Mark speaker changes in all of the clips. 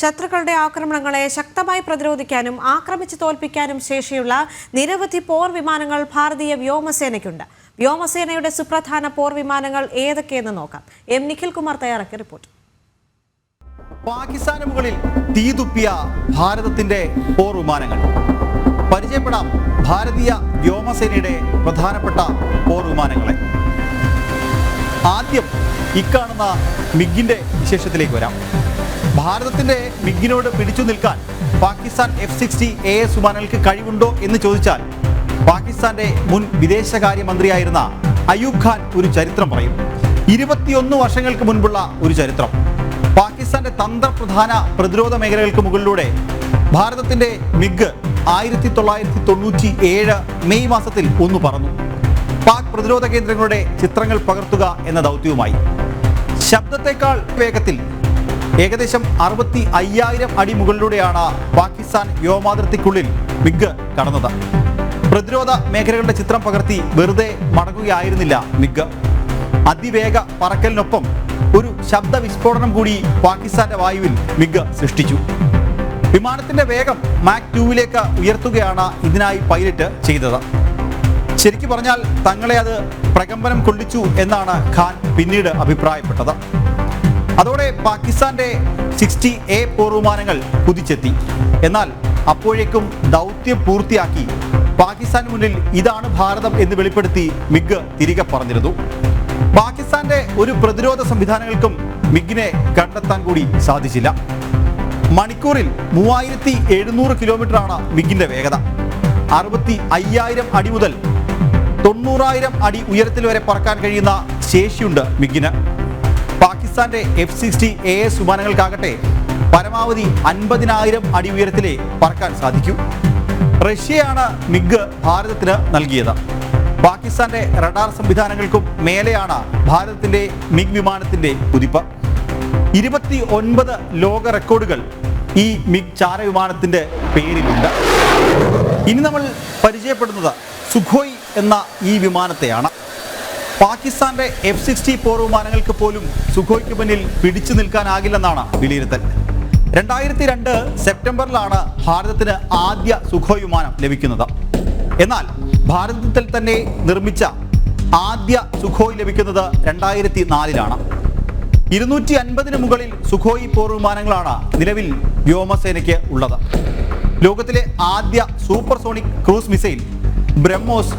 Speaker 1: ശത്രുക്കളുടെ ആക്രമണങ്ങളെ ശക്തമായി പ്രതിരോധിക്കാനും ആക്രമിച്ചു തോൽപ്പിക്കാനും ശേഷിയുള്ള നിരവധി പോർ വിമാനങ്ങൾ ഭാരതീയ വ്യോമസേനയ്ക്കുണ്ട്. വ്യോമസേനയുടെ സുപ്രധാന പോർ വിമാനങ്ങൾ ഏതൊക്കെയെന്ന് നോക്കാം. എം നിഖിൽ കുമാർ തയ്യാറാക്കിയ റിപ്പോർട്ട്.
Speaker 2: പാകിസ്ഥാന് മുകളിൽ തീതുപ്പിയ ഭാരതത്തിന്റെ പോർ വിമാനങ്ങൾ പരിചയപ്പെടാം. ഭാരതീയ വ്യോമസേനയുടെ പ്രധാനപ്പെട്ട പോർ വിമാനങ്ങളെ ആദ്യം ഇക്കാണുന്ന മിഗിന്റെ വിശേഷത്തിലേക്ക് വരാം. ഭാരതത്തിന്റെ മിഗിനോട് പിടിച്ചു നിൽക്കാൻ പാകിസ്ഥാൻ F-60 AS വിമാനങ്ങൾക്ക് കഴിവുണ്ടോ എന്ന് ചോദിച്ചാൽ പാകിസ്ഥാന്റെ മുൻ വിദേശകാര്യമന്ത്രിയായിരുന്ന അയൂബ് ഖാൻ ഒരു ചരിത്രം പറയും. 21 വർഷങ്ങൾക്ക് മുൻപുള്ള ഒരു ചരിത്രം. പാകിസ്ഥാന്റെ തന്ത്രപ്രധാന പ്രതിരോധ മേഖലകൾക്ക് മുകളിലൂടെ ഭാരതത്തിന്റെ മിഗ് 1997 മെയ് മാസത്തിൽ ഒന്ന് പറന്നു. പാക് പ്രതിരോധ കേന്ദ്രങ്ങളുടെ ചിത്രങ്ങൾ പകർത്തുക എന്ന ദൗത്യവുമായി ശബ്ദത്തെക്കാൾ വേഗത്തിൽ ഏകദേശം 65,000 അടി മുകളിലൂടെയാണ് പാകിസ്ഥാൻ വ്യോമാതിർത്തിക്കുള്ളിൽ മിഗ് കടന്നത്. പ്രതിരോധ മേഖലകളുടെ ചിത്രം പകർത്തി വെറുതെ മടങ്ങുകയായിരുന്നില്ല മിഗ്. അതിവേഗ പറക്കലിനൊപ്പം ഒരു ശബ്ദ വിസ്ഫോടനം കൂടി പാകിസ്ഥാന്റെ വായുവിൽ മിഗ് സൃഷ്ടിച്ചു. വിമാനത്തിന്റെ വേഗം മാക് 2 ഉയർത്തുകയാണ് ഇതിനായി പൈലറ്റ് ചെയ്തത്. ശരിക്കു പറഞ്ഞാൽ തങ്ങളെ അത് പ്രകമ്പനം കൊള്ളിച്ചു എന്നാണ് ഖാൻ പിന്നീട് അഭിപ്രായപ്പെട്ടത്. അതോടെ പാകിസ്ഥാന്റെ 60A പോർ വിമാനങ്ങൾ കുതിച്ചെത്തി. എന്നാൽ അപ്പോഴേക്കും ദൗത്യം പൂർത്തിയാക്കി പാകിസ്ഥാന് മുന്നിൽ ഇതാണ് ഭാരതം എന്ന് വെളിപ്പെടുത്തി മിഗ് തിരികെ പറഞ്ഞിരുന്നു. പാകിസ്ഥാന്റെ ഒരു പ്രതിരോധ സംവിധാനങ്ങൾക്കും മിഗിനെ കണ്ടെത്താൻ കൂടി സാധിച്ചില്ല. മണിക്കൂറിൽ 3700 കിലോമീറ്ററാണ് മിഗിന്റെ വേഗത. 65,000 അടി മുതൽ 90,000 അടി ഉയരത്തിൽ വരെ പറക്കാൻ കഴിയുന്ന ശേഷിയുണ്ട് മിഗിന്. പാകിസ്ഥാന്റെ F-60 AS വിമാനങ്ങൾക്കാകട്ടെ പരമാവധി 50,000 അടി ഉയരത്തിലേ പറക്കാൻ സാധിക്കൂ. റഷ്യയാണ് മിഗ് ഭാരതത്തിന് നൽകിയത്. പാകിസ്ഥാന്റെ റഡാർ സംവിധാനങ്ങൾക്കും മേലെയാണ് ഭാരതത്തിന്റെ മിഗ് വിമാനത്തിന്റെ കുതിപ്പ്. 29 ലോക റെക്കോർഡുകൾ ഈ മിഗ് ചാരവിമാനത്തിന്റെ പേരിലുണ്ട്. ഇനി നമ്മൾ പരിചയപ്പെടുന്നത് സുഖോയ് എന്ന ഈ വിമാനത്തെയാണ്. പാകിസ്ഥാന്റെ F-60 പോർ വിമാനങ്ങൾക്ക് പോലും സുഖോയ്ക്ക് മുന്നിൽ പിടിച്ചു നിൽക്കാനാകില്ലെന്നാണ് വിലയിരുത്തൽ. 2002 സെപ്റ്റംബറിലാണ് ഭാരതത്തിന് ആദ്യ സുഖോയ് വിമാനം ലഭിക്കുന്നത്. എന്നാൽ ഭാരതത്തിൽ തന്നെ നിർമ്മിച്ച ആദ്യ സുഖോയ് ലഭിക്കുന്നത് 2004 250 മുകളിൽ സുഖോയ് പോർ വിമാനങ്ങളാണ് നിലവിൽ വ്യോമസേനയ്ക്ക് ഉള്ളത്. ലോകത്തിലെ ആദ്യ സൂപ്പർസോണിക് ക്രൂസ് മിസൈൽ ബ്രഹ്മോസ്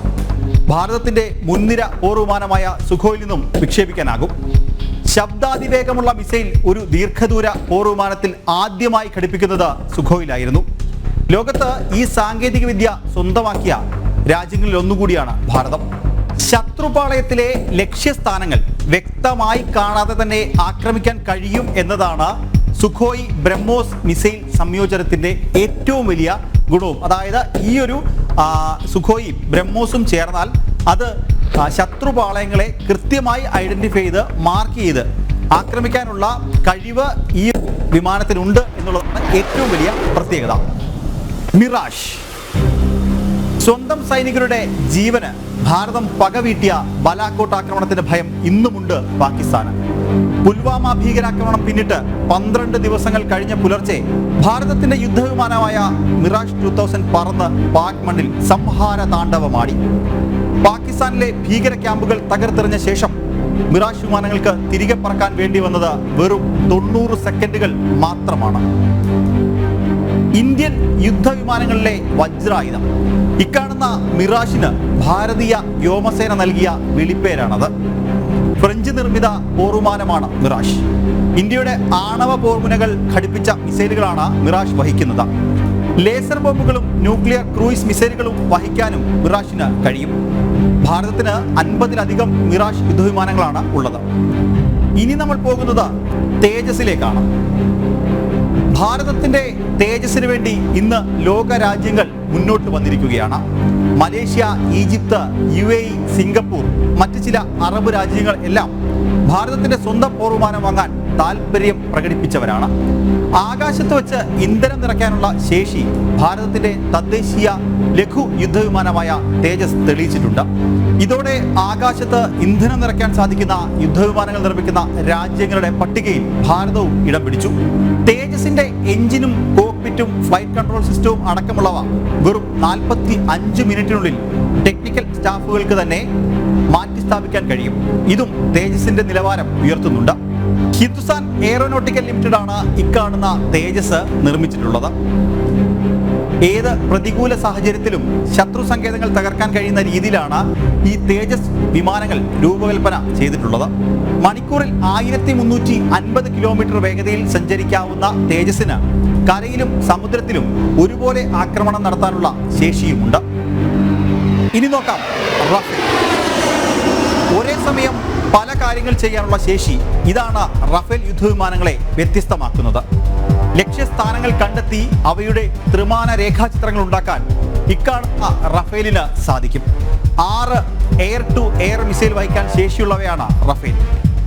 Speaker 2: ഭാരതത്തിന്റെ മുൻനിര പോർ വിമാനമായ സുഖോയിൽ നിന്നും വിക്ഷേപിക്കാനാകും. ശബ്ദാതിവേഗമുള്ള മിസൈൽ ഒരു ദീർഘദൂര പോർ വിമാനത്തിൽ ആദ്യമായി ഘടിപ്പിക്കുന്നത് സുഖോയിലായിരുന്നു. ലോകത്ത് ഈ സാങ്കേതിക വിദ്യ സ്വന്തമാക്കിയ രാജ്യങ്ങളിൽ ഒന്നുകൂടിയാണ് ഭാരതം. ശത്രുപാളയത്തിലെ ലക്ഷ്യസ്ഥാനങ്ങൾ വ്യക്തമായി കാണാതെ തന്നെ ആക്രമിക്കാൻ കഴിയും എന്നതാണ് സുഖോയ് ബ്രഹ്മോസ് മിസൈൽ സംയോജനത്തിന്റെ ഏറ്റവും വലിയ ഗുണവും. അതായത് ഈ ഒരു സുഖോയ് ബ്രഹ്മോസും ചേർന്നാൽ അത് ശത്രുപാളയങ്ങളെ കൃത്യമായി ഐഡന്റിഫൈ ചെയ്ത് മാർക്ക് ചെയ്ത് ആക്രമിക്കാനുള്ള കഴിവ് ഈ വിമാനത്തിനുണ്ട് എന്നുള്ളതാണ് ഏറ്റവും വലിയ പ്രത്യേകത. മിറാഷ് സ്വന്തം സൈനികരുടെ ജീവന് ഭാരതം പകവീട്ടിയ ബാലാക്കോട്ട് ആക്രമണത്തിന്റെ ഭയം ഇന്നുമുണ്ട് പാകിസ്ഥാന്. പുൽവാമ ഭീകരാക്രമണം പിന്നിട്ട് 12 ദിവസങ്ങൾ കഴിഞ്ഞ പുലർച്ചെ ഭാരതത്തിന്റെ യുദ്ധവിമാനമായ മിറാഷ് 2000 പറന്ന് പാക് മണ്ണിൽ സംഹാര താണ്ഡവമാടി. പാകിസ്ഥാനിലെ ഭീകര ക്യാമ്പുകൾ തകർത്തെറിഞ്ഞ ശേഷം മിറാഷ് വിമാനങ്ങൾക്ക് തിരികെ പറക്കാൻ വേണ്ടി വന്നത് വെറും 90 സെക്കൻഡുകൾ മാത്രമാണ്. ഇന്ത്യൻ യുദ്ധവിമാനങ്ങളിലെ വജ്രായുധം ഇക്കാണുന്ന മിറാഷിന് ഭാരതീയ വ്യോമസേന നൽകിയ വിളിപ്പേരാണത്. ഫ്രഞ്ച് നിർമ്മിത പോർവിമാനമാണ് മിറാഷ്. ഇന്ത്യയുടെ ആണവ പോർമുനകൾ ഘടിപ്പിച്ച മിസൈലുകളാണ് മിറാഷ് വഹിക്കുന്നത്. ലേസർ ബോംബുകളും ന്യൂക്ലിയർ ക്രൂയിസ് മിസൈലുകളും വഹിക്കാനും മിറാഷിന് കഴിയും. ഭാരതത്തിന് 50-ലധികം മിറാഷ് യുദ്ധവിമാനങ്ങളാണ് ഉള്ളത്. ഇനി നമ്മൾ പോകുന്നത് തേജസിലേക്കാണ്. ഭാരതത്തിന്റെ തേജസ്സിന് വേണ്ടി ഇന്ന് ലോക രാജ്യങ്ങൾ മുന്നോട്ട് വന്നിരിക്കുകയാണ്. മലേഷ്യ, ഈജിപ്ത്, UAE, സിംഗപ്പൂർ, മറ്റ് ചില അറബ് രാജ്യങ്ങൾ എല്ലാം ഭാരതത്തിന്റെ സ്വന്തം പോർവിമാനം വാങ്ങാൻ താല്പര്യം പ്രകടിപ്പിച്ചവരാണ്. ആകാശത്ത് വെച്ച് ഇന്ധനം നിറയ്ക്കാനുള്ള ശേഷി ഭാരതത്തിന്റെ തദ്ദേശീയ ലഘു യുദ്ധവിമാനമായ തേജസ് തെളിയിച്ചിട്ടുണ്ട്. ഇതോടെ ആകാശത്ത് ഇന്ധനം നിറയ്ക്കാൻ സാധിക്കുന്ന യുദ്ധവിമാനങ്ങൾ നിർമ്മിക്കുന്ന രാജ്യങ്ങളുടെ പട്ടികയിൽ ഭാരതവും ഇടം പിടിച്ചു. തേജസിന്റെ എഞ്ചിനും കോക്പിറ്റും ഫ്ലൈറ്റ് കൺട്രോൾ സിസ്റ്റവും അടക്കമുള്ളവ വെറും 45 മിനിറ്റിനുള്ളിൽ ടെക്നിക്കൽ സ്റ്റാഫുകൾക്ക് തന്നെ മാറ്റി സ്ഥാപിക്കാൻ കഴിയും. ഇതും തേജസിന്റെ നിലവാരം ഉയർത്തുന്നുണ്ട്. ഹിന്ദുസ്ഥാൻ എയറോനോട്ടിക്കൽ ലിമിറ്റഡ് ആണ് ഇക്കാണുന്ന തേജസ് നിർമ്മിച്ചിട്ടുള്ളത്. ഏത് പ്രതികൂല സാഹചര്യത്തിലും ശത്രു സങ്കേതങ്ങൾ തകർക്കാൻ കഴിയുന്ന രീതിയിലാണ് ഈ തേജസ് വിമാനങ്ങൾ രൂപകൽപ്പന ചെയ്തിട്ടുള്ളത്. മണിക്കൂറിൽ 1350 കിലോമീറ്റർ വേഗതയിൽ സഞ്ചരിക്കാവുന്ന തേജസിന് കരയിലും സമുദ്രത്തിലും ഒരുപോലെ ആക്രമണം നടത്താനുള്ള ശേഷിയുമുണ്ട്. ഇനി നോക്കാം റഫേൽ. ഒരേ സമയം പല കാര്യങ്ങൾ ചെയ്യാനുള്ള ശേഷി ഇതാണ് റഫേൽ യുദ്ധവിമാനങ്ങളെ വ്യത്യസ്തമാക്കുന്നത്. ലക്ഷ്യസ്ഥാനങ്ങൾ കണ്ടെത്തി അവയുടെ ത്രിമാന രേഖാചിത്രങ്ങൾ ഉണ്ടാക്കാൻ ഇക്കാണുന്ന റഫേലിന് സാധിക്കും. 6 എയർ ടു എയർ മിസൈൽ വഹിക്കാൻ ശേഷിയുള്ളവയാണ് റഫേൽ.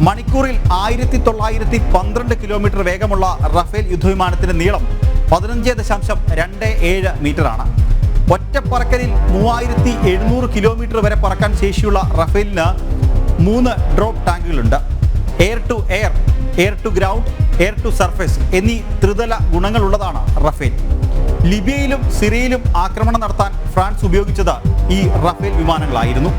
Speaker 2: മണിക്കൂറിൽ 1912 കിലോമീറ്റർ വേഗമുള്ള റഫേൽ യുദ്ധവിമാനത്തിന്റെ നീളം 15.27 മീറ്ററാണ്. ഒറ്റപ്പറക്കലിൽ 3700 കിലോമീറ്റർ വരെ പറക്കാൻ ശേഷിയുള്ള റഫേലിന് 3 ഡ്രോപ്പ് ടാങ്കുകളുണ്ട്. Air to air, air to ground, air to surface എന്നീ ത്രിതല ഗുണങ്ങളുള്ളതാണ് റഫേൽ. ലിബിയയിലും സിറിയയിലും ആക്രമണം നടത്താൻ ഫ്രാൻസ് ഉപയോഗിച്ചത് ഈ റഫേൽ വിമാനങ്ങളായിരുന്നു.